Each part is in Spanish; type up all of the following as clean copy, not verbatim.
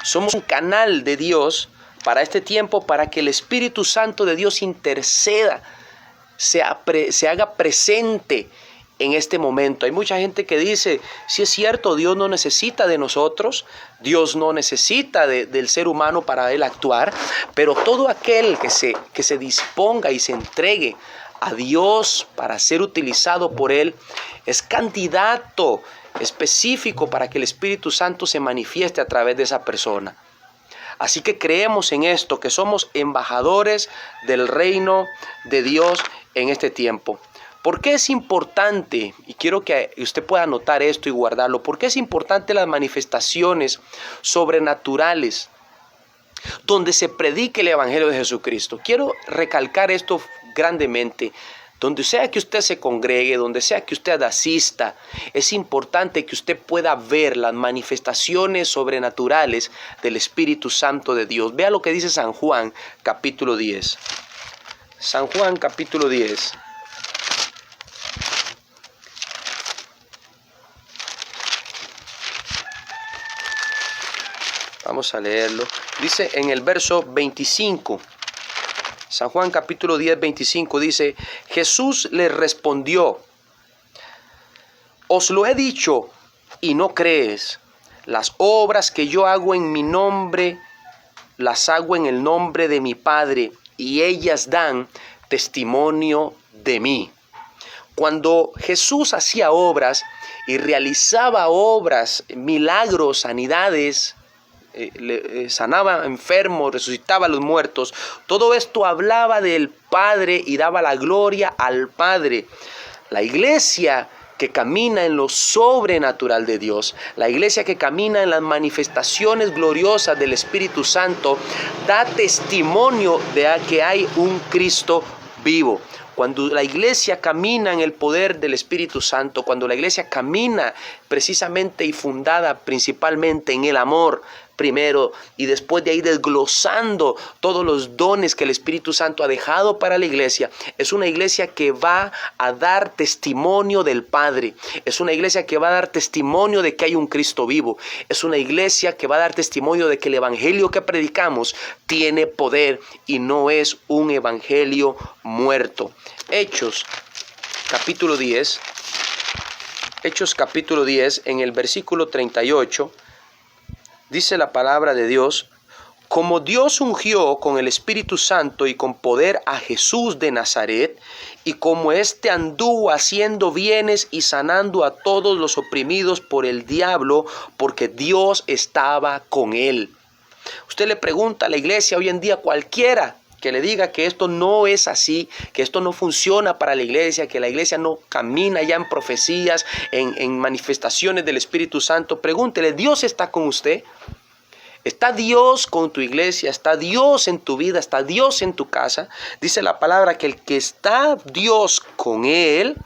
Somos un canal de Dios para este tiempo, para que el Espíritu Santo de Dios interceda, se haga presente en este momento. Hay mucha gente que dice, sí es cierto, Dios no necesita de nosotros, Dios no necesita del ser humano para Él actuar, pero todo aquel que se disponga y se entregue a Dios para ser utilizado por Él, es candidato específico para que el Espíritu Santo se manifieste a través de esa persona. Así que creemos en esto, que somos embajadores del reino de Dios en este tiempo. ¿Por qué es importante? Y quiero que usted pueda anotar esto y guardarlo. ¿Por qué es importante las manifestaciones sobrenaturales donde se predique el Evangelio de Jesucristo? Quiero recalcar esto grandemente. Donde sea que usted se congregue, donde sea que usted asista, es importante que usted pueda ver las manifestaciones sobrenaturales del Espíritu Santo de Dios. Vea lo que dice San Juan, capítulo 10. San Juan, capítulo 10. Vamos a leerlo. Dice en el verso 25. San Juan capítulo 10, 25 dice, Jesús le respondió, os lo he dicho y no crees. Las obras que yo hago en mi nombre, las hago en el nombre de mi Padre, y ellas dan testimonio de mí. Cuando Jesús hacía obras y realizaba obras, milagros, sanidades, sanaba enfermos, resucitaba a los muertos, todo esto hablaba del Padre y daba la gloria al Padre. La iglesia que camina en lo sobrenatural de Dios, la iglesia que camina en las manifestaciones gloriosas del Espíritu Santo, da testimonio de que hay un Cristo vivo. Cuando la iglesia camina en el poder del Espíritu Santo, cuando la iglesia camina precisamente y fundada principalmente en el amor primero, y después de ahí desglosando todos los dones que el Espíritu Santo ha dejado para la iglesia, es una iglesia que va a dar testimonio del Padre, es una iglesia que va a dar testimonio de que hay un Cristo vivo, es una iglesia que va a dar testimonio de que el evangelio que predicamos tiene poder y no es un evangelio muerto. Hechos capítulo 10, en el versículo 38, dice la palabra de Dios, como Dios ungió con el Espíritu Santo y con poder a Jesús de Nazaret, y como éste anduvo haciendo bienes y sanando a todos los oprimidos por el diablo, porque Dios estaba con él. Usted le pregunta a la iglesia hoy en día, cualquiera que le diga que esto no es así, que esto no funciona para la iglesia, que la iglesia no camina ya en profecías, en manifestaciones del Espíritu Santo, pregúntele, ¿Dios está con usted? ¿Está Dios con tu iglesia? ¿Está Dios en tu vida? ¿Está Dios en tu casa? Dice la palabra que el que está Dios con él,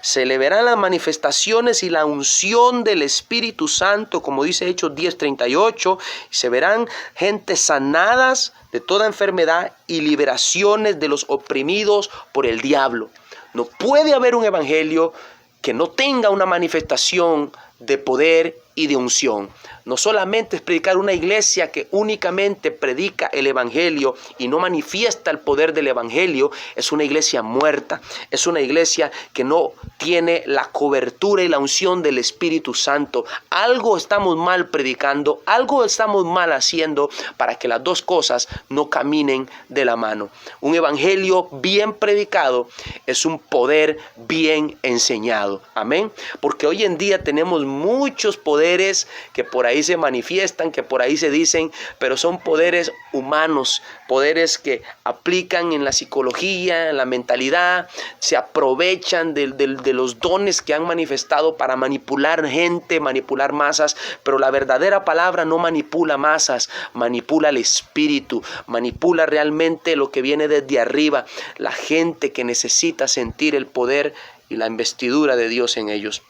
se le verán las manifestaciones y la unción del Espíritu Santo, como dice Hechos 10:38, se verán gentes sanadas de toda enfermedad y liberaciones de los oprimidos por el diablo. No puede haber un evangelio que no tenga una manifestación de poder y de unción. No solamente es predicar una iglesia que únicamente predica el evangelio y no manifiesta el poder del evangelio, es una iglesia muerta, es una iglesia que no tiene la cobertura y la unción del Espíritu Santo. Algo estamos mal predicando, algo estamos mal haciendo para que las dos cosas no caminen de la mano. Un evangelio bien predicado es un poder bien enseñado. Amén. Porque hoy en día tenemos muchos poderes que por ahí se manifiestan, que por ahí se dicen, pero son poderes humanos, poderes que aplican en la psicología, en la mentalidad, se aprovechan de los dones que han manifestado para manipular gente, manipular masas, pero la verdadera palabra no manipula masas, manipula el espíritu, manipula realmente lo que viene desde arriba, la gente que necesita sentir el poder y la investidura de Dios en ellos.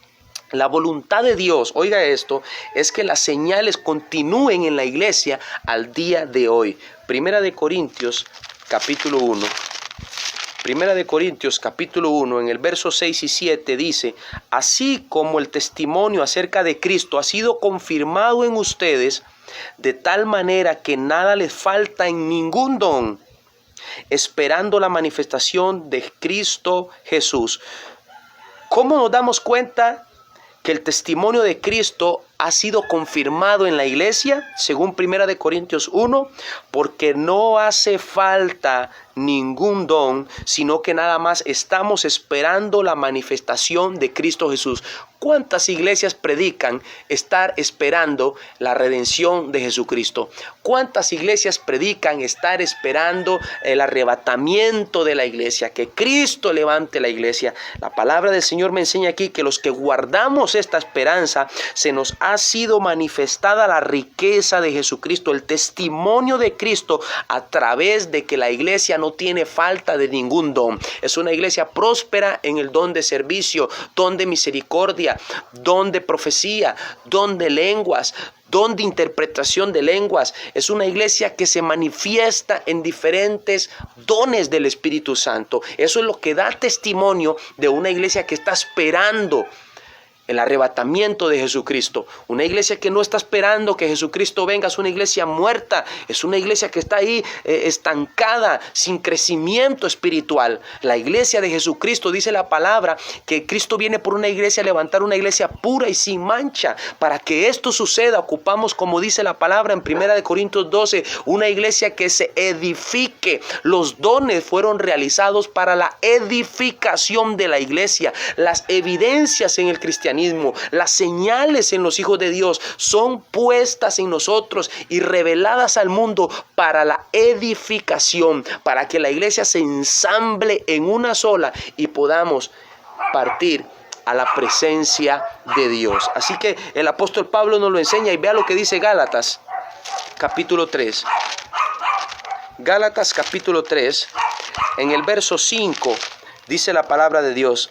La voluntad de Dios, oiga esto, es que las señales continúen en la iglesia al día de hoy. Primera de Corintios, capítulo 1. Primera de Corintios capítulo 1, en el verso 6 y 7 dice: así como el testimonio acerca de Cristo ha sido confirmado en ustedes, de tal manera que nada les falta en ningún don, esperando la manifestación de Cristo Jesús. ¿Cómo nos damos cuenta que el testimonio de Cristo ha sido confirmado en la iglesia? Según 1 Corintios 1, porque no hace falta ningún don, sino que nada más estamos esperando la manifestación de Cristo Jesús. ¿Cuántas iglesias predican estar esperando la redención de Jesucristo? ¿Cuántas iglesias predican estar esperando el arrebatamiento de la iglesia? Que Cristo levante la iglesia. La palabra del Señor me enseña aquí que los que guardamos esta esperanza, se nos ha sido manifestada la riqueza de Jesucristo, el testimonio de Cristo, a través de que la iglesia no tiene falta de ningún don. Es una iglesia próspera en el don de servicio, don de misericordia, don de profecía, don de lenguas, don de interpretación de lenguas. Es una iglesia que se manifiesta en diferentes dones del Espíritu Santo. Eso es lo que da testimonio de una iglesia que está esperando el arrebatamiento de Jesucristo. Una iglesia que no está esperando que Jesucristo venga es una iglesia muerta, es una iglesia que está ahí estancada, sin crecimiento espiritual. La iglesia de Jesucristo, dice la palabra, que Cristo viene por una iglesia a levantar una iglesia pura y sin mancha. Para que esto suceda, ocupamos, como dice la palabra en 1 Corintios 12, una iglesia que se edifique. Los dones fueron realizados para la edificación de la iglesia. Las evidencias en el cristianismo, las señales en los hijos de Dios son puestas en nosotros y reveladas al mundo para la edificación, para que la iglesia se ensamble en una sola y podamos partir a la presencia de Dios. Así que el apóstol Pablo nos lo enseña, y vea lo que dice Gálatas capítulo 3. Gálatas capítulo 3, en el verso 5, dice la palabra de Dios: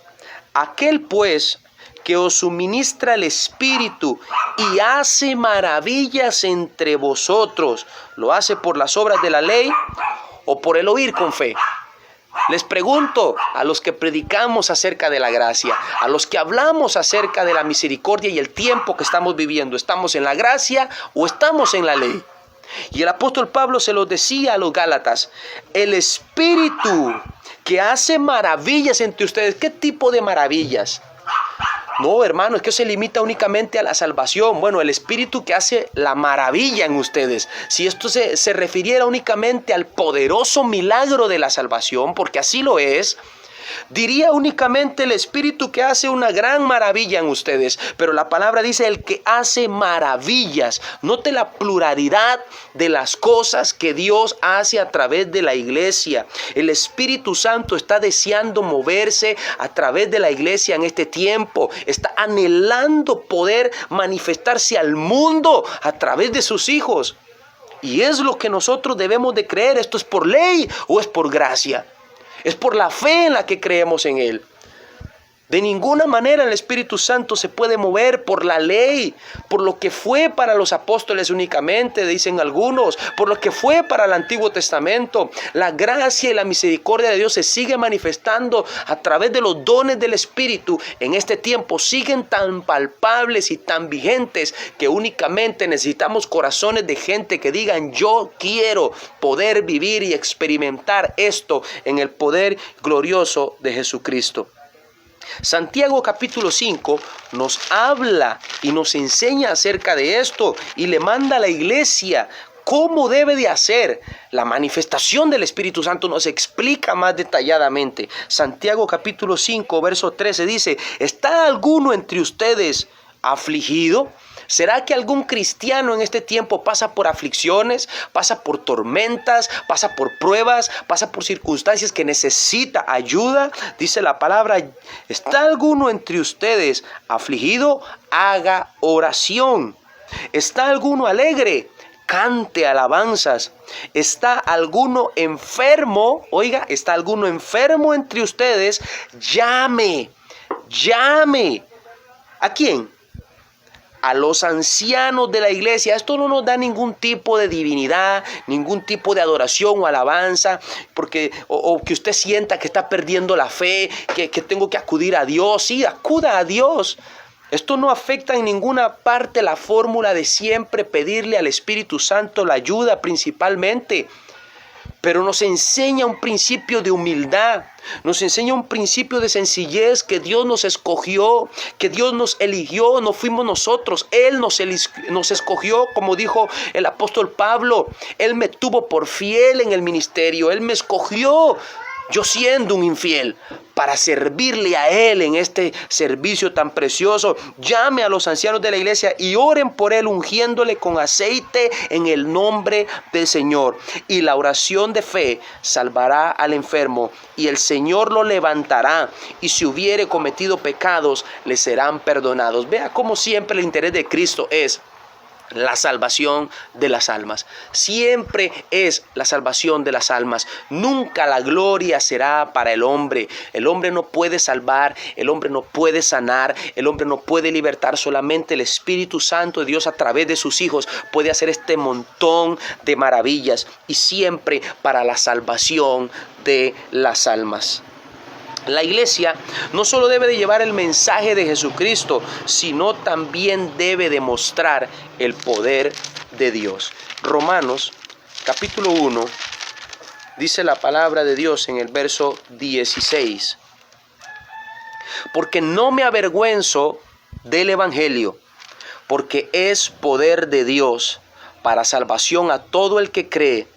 aquel pues que os suministra el Espíritu y hace maravillas entre vosotros, ¿lo hace por las obras de la ley o por el oír con fe? Les pregunto a los que predicamos acerca de la gracia, a los que hablamos acerca de la misericordia y el tiempo que estamos viviendo, ¿estamos en la gracia o estamos en la ley? Y el apóstol Pablo se lo decía a los Gálatas: el Espíritu que hace maravillas entre ustedes. ¿Qué tipo de maravillas? No, hermano, es que se limita únicamente a la salvación. Bueno, el Espíritu que hace la maravilla en ustedes. Si esto se refiriera únicamente al poderoso milagro de la salvación, porque así lo es, diría únicamente el Espíritu que hace una gran maravilla en ustedes. Pero la palabra dice el que hace maravillas. Note la pluralidad de las cosas que Dios hace a través de la iglesia. El Espíritu Santo está deseando moverse a través de la iglesia en este tiempo. Está anhelando poder manifestarse al mundo a través de sus hijos. Y es lo que nosotros debemos de creer. ¿Esto es por ley o es por gracia? Es por la fe en la que creemos en Él. De ninguna manera el Espíritu Santo se puede mover por la ley, por lo que fue para los apóstoles únicamente, dicen algunos, por lo que fue para el Antiguo Testamento. La gracia y la misericordia de Dios se sigue manifestando a través de los dones del Espíritu. En este tiempo siguen tan palpables y tan vigentes que únicamente necesitamos corazones de gente que digan: yo quiero poder vivir y experimentar esto en el poder glorioso de Jesucristo. Santiago capítulo 5 nos habla y nos enseña acerca de esto y le manda a la iglesia cómo debe de hacer. La manifestación del Espíritu Santo nos explica más detalladamente. Santiago capítulo 5 verso 13 dice: ¿está alguno entre ustedes afligido? ¿Será que algún cristiano en este tiempo pasa por aflicciones, pasa por tormentas, pasa por pruebas, pasa por circunstancias que necesita ayuda? Dice la palabra: ¿está alguno entre ustedes afligido? Haga oración. ¿Está alguno alegre? Cante alabanzas. ¿Está alguno enfermo? Oiga, ¿está alguno enfermo entre ustedes? Llame. ¿A quién? a los ancianos de la iglesia. Esto no nos da ningún tipo de divinidad, ningún tipo de adoración o alabanza, porque, o que usted sienta que está perdiendo la fe, que tengo que acudir a Dios. Sí, acuda a Dios. Esto no afecta en ninguna parte la fórmula de siempre pedirle al Espíritu Santo la ayuda principalmente. Pero nos enseña un principio de humildad, nos enseña un principio de sencillez, que Dios nos escogió, que Dios nos eligió, no fuimos nosotros, Él nos escogió, como dijo el apóstol Pablo. Él me tuvo por fiel en el ministerio, Él me escogió, yo siendo un infiel, para servirle a Él en este servicio tan precioso. Llame a los ancianos de la iglesia y oren por Él, ungiéndole con aceite en el nombre del Señor. Y la oración de fe salvará al enfermo, y el Señor lo levantará, y si hubiere cometido pecados, le serán perdonados. Vea cómo siempre el interés de Cristo es la salvación de las almas. Siempre es la salvación de las almas. Nunca la gloria será para el hombre. El hombre no puede salvar, el hombre no puede sanar, el hombre no puede libertar. Solamente el Espíritu Santo de Dios, a través de sus hijos, puede hacer este montón de maravillas, y siempre para la salvación de las almas. La iglesia no solo debe de llevar el mensaje de Jesucristo, sino también debe demostrar el poder de Dios. Romanos capítulo 1, dice la palabra de Dios en el verso 16. Porque no me avergüenzo del evangelio, porque es poder de Dios para salvación a todo el que cree,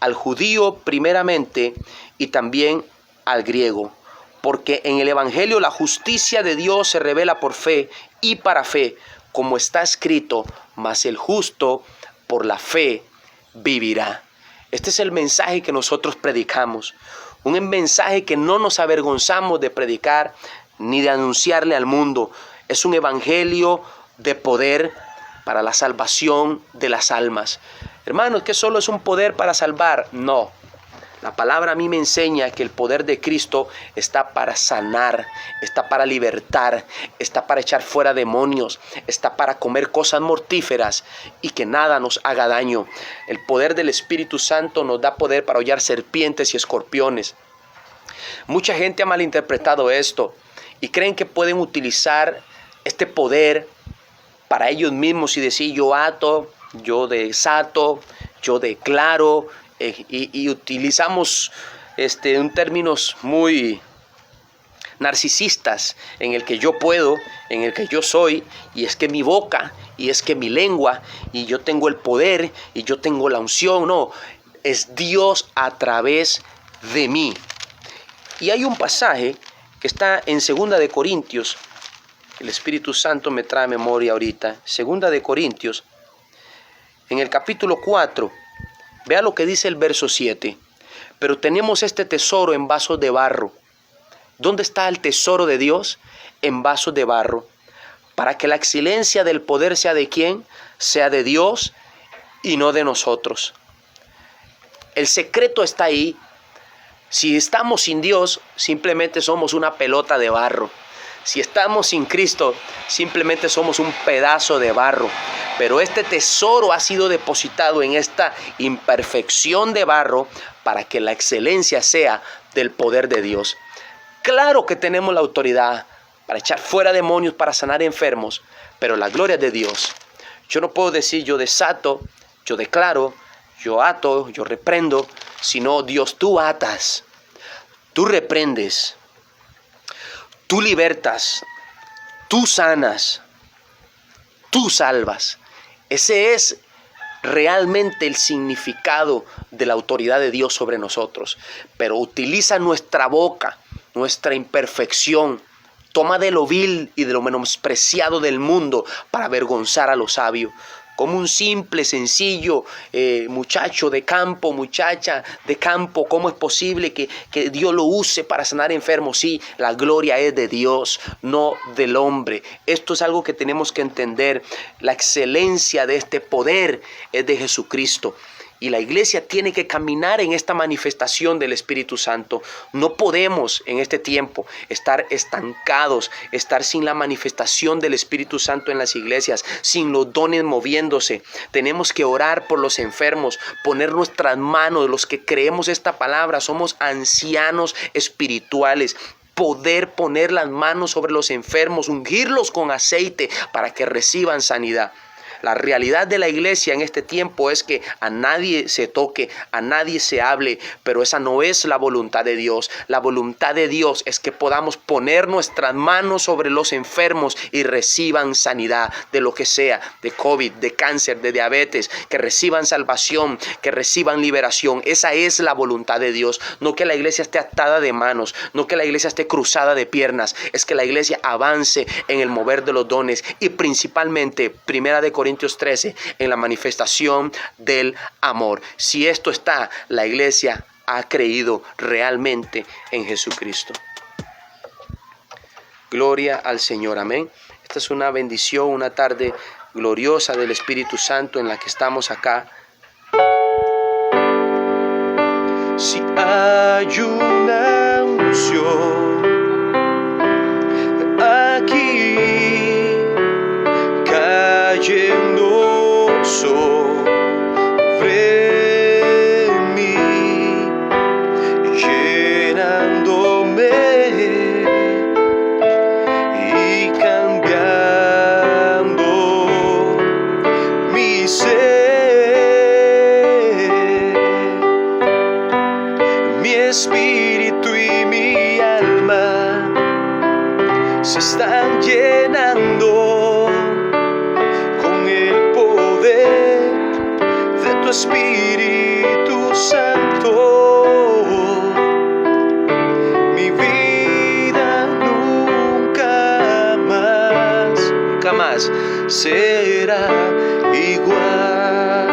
al judío primeramente y también al griego. Porque en el evangelio la justicia de Dios se revela por fe y para fe, como está escrito: mas el justo por la fe vivirá. Este es el mensaje que nosotros predicamos, un mensaje que no nos avergonzamos de predicar ni de anunciarle al mundo. Es un evangelio de poder para la salvación de las almas. Hermanos, ¿que solo es un poder para salvar? No. La palabra a mí me enseña que el poder de Cristo está para sanar, está para libertar, está para echar fuera demonios, está para comer cosas mortíferas y que nada nos haga daño. El poder del Espíritu Santo nos da poder para hollar serpientes y escorpiones. Mucha gente ha malinterpretado esto y creen que pueden utilizar este poder para ellos mismos y decir: yo ato, yo desato, yo declaro. Y utilizamos un términos muy narcisistas, en el que yo puedo, en el que yo soy, y es que mi boca, y es que mi lengua, y yo tengo el poder, y yo tengo la unción. No, es Dios a través de mí. Y hay un pasaje que está en 2 de Corintios, el Espíritu Santo me trae a memoria ahorita, 2 de Corintios, en el capítulo 4, vea lo que dice el verso 7. Pero tenemos este tesoro en vasos de barro. ¿Dónde está el tesoro de Dios? En vasos de barro. Para que la excelencia del poder sea de ¿quién? Sea de Dios y no de nosotros. El secreto está ahí. Si estamos sin Dios, simplemente somos una pelota de barro. Si estamos sin Cristo, simplemente somos un pedazo de barro. Pero este tesoro ha sido depositado en esta imperfección de barro para que la excelencia sea del poder de Dios. Claro que tenemos la autoridad para echar fuera demonios, para sanar enfermos, pero la gloria es de Dios. Yo no puedo decir yo desato, yo declaro, yo ato, yo reprendo, sino Dios, tú atas, tú reprendes, tú libertas, tú sanas, tú salvas. Ese es realmente el significado de la autoridad de Dios sobre nosotros. Pero utiliza nuestra boca, nuestra imperfección, toma de lo vil y de lo menospreciado del mundo para avergonzar a los sabios. Como un simple, sencillo muchacho de campo, muchacha de campo, ¿cómo es posible que Dios lo use para sanar enfermos? Sí, la gloria es de Dios, no del hombre. Esto es algo que tenemos que entender. La excelencia de este poder es de Jesucristo. Y la iglesia tiene que caminar en esta manifestación del Espíritu Santo. No podemos en este tiempo estar estancados, estar sin la manifestación del Espíritu Santo en las iglesias, sin los dones moviéndose. Tenemos que orar por los enfermos, poner nuestras manos, los que creemos esta palabra, somos ancianos espirituales. Poder poner las manos sobre los enfermos, ungirlos con aceite para que reciban sanidad. La realidad de la iglesia en este tiempo es que a nadie se toque, a nadie se hable, pero esa no es la voluntad de Dios. La voluntad de Dios es que podamos poner nuestras manos sobre los enfermos y reciban sanidad de lo que sea, de COVID, de cáncer, de diabetes, que reciban salvación, que reciban liberación. Esa es la voluntad de Dios. No que la iglesia esté atada de manos, no que la iglesia esté cruzada de piernas, es que la iglesia avance en el mover de los dones y principalmente, 1 Corintios 13, en la manifestación del amor. Si esto está, la iglesia ha creído realmente en Jesucristo. Gloria al Señor, amén. Esta es una bendición, una tarde gloriosa del Espíritu Santo en la que estamos acá. Si hay una unción aquí cayendo sobre mí, llenándome y cambiando mi ser, mi espíritu y mi alma se están llenando con el poder de tu Espíritu Santo. Mi vida nunca más será igual.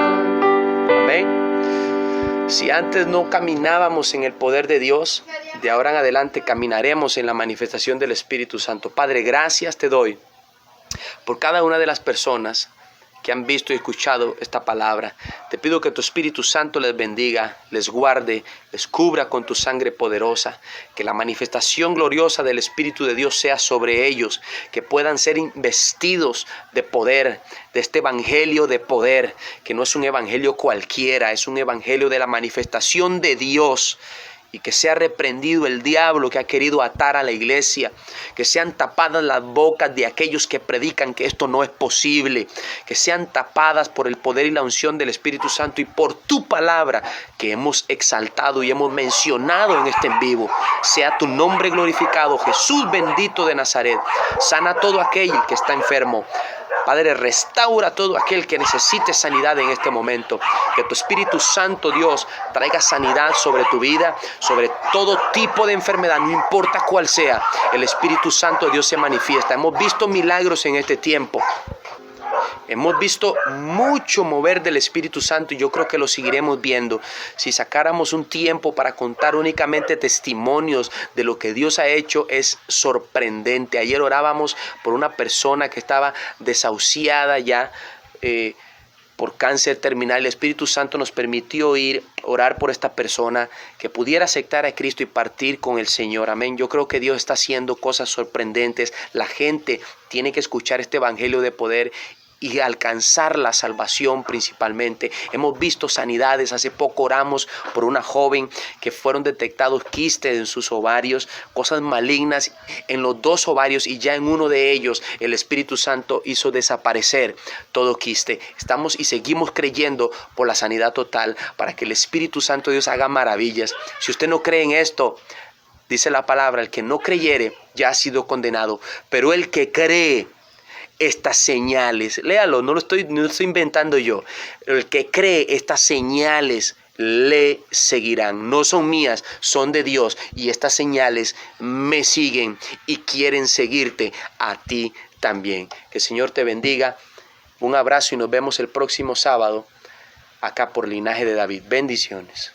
Amén. Si antes no caminábamos en el poder de Dios, de ahora en adelante caminaremos en la manifestación del Espíritu Santo. Padre, gracias te doy por cada una de las personas que han visto y escuchado esta palabra. Te pido que tu Espíritu Santo les bendiga, les guarde, les cubra con tu sangre poderosa, que la manifestación gloriosa del Espíritu de Dios sea sobre ellos, que puedan ser investidos de poder, de este evangelio de poder, que no es un evangelio cualquiera, es un evangelio de la manifestación de Dios. Y que sea reprendido el diablo que ha querido atar a la iglesia, que sean tapadas las bocas de aquellos que predican que esto no es posible, que sean tapadas por el poder y la unción del Espíritu Santo y por tu palabra que hemos exaltado y hemos mencionado en este en vivo. Sea tu nombre glorificado, Jesús bendito de Nazaret. Sana a todo aquel que está enfermo. Padre, restaura a todo aquel que necesite sanidad en este momento. Que tu Espíritu Santo, Dios, traiga sanidad sobre tu vida, sobre todo tipo de enfermedad, no importa cuál sea. El Espíritu Santo de Dios se manifiesta. Hemos visto milagros en este tiempo. Hemos visto mucho mover del Espíritu Santo y yo creo que lo seguiremos viendo. Si sacáramos un tiempo para contar únicamente testimonios de lo que Dios ha hecho, es sorprendente. Ayer orábamos por una persona que estaba desahuciada ya por cáncer terminal. El Espíritu Santo nos permitió orar por esta persona que pudiera aceptar a Cristo y partir con el Señor. Amén. Yo creo que Dios está haciendo cosas sorprendentes. La gente tiene que escuchar este evangelio de poder y alcanzar la salvación principalmente. Hemos visto sanidades. Hace poco oramos por una joven que fueron detectados quistes en sus ovarios, cosas malignas en los dos ovarios, y ya en uno de ellos el Espíritu Santo hizo desaparecer todo quiste. Estamos y seguimos creyendo por la sanidad total para que el Espíritu Santo de Dios haga maravillas. Si usted no cree en esto, dice la palabra, el que no creyere ya ha sido condenado, pero el que cree estas señales, léalo, no lo estoy inventando yo. El que cree estas señales le seguirán. No son mías, son de Dios. Y estas señales me siguen y quieren seguirte a ti también. Que el Señor te bendiga. Un abrazo y nos vemos el próximo sábado acá por Linaje de David. Bendiciones.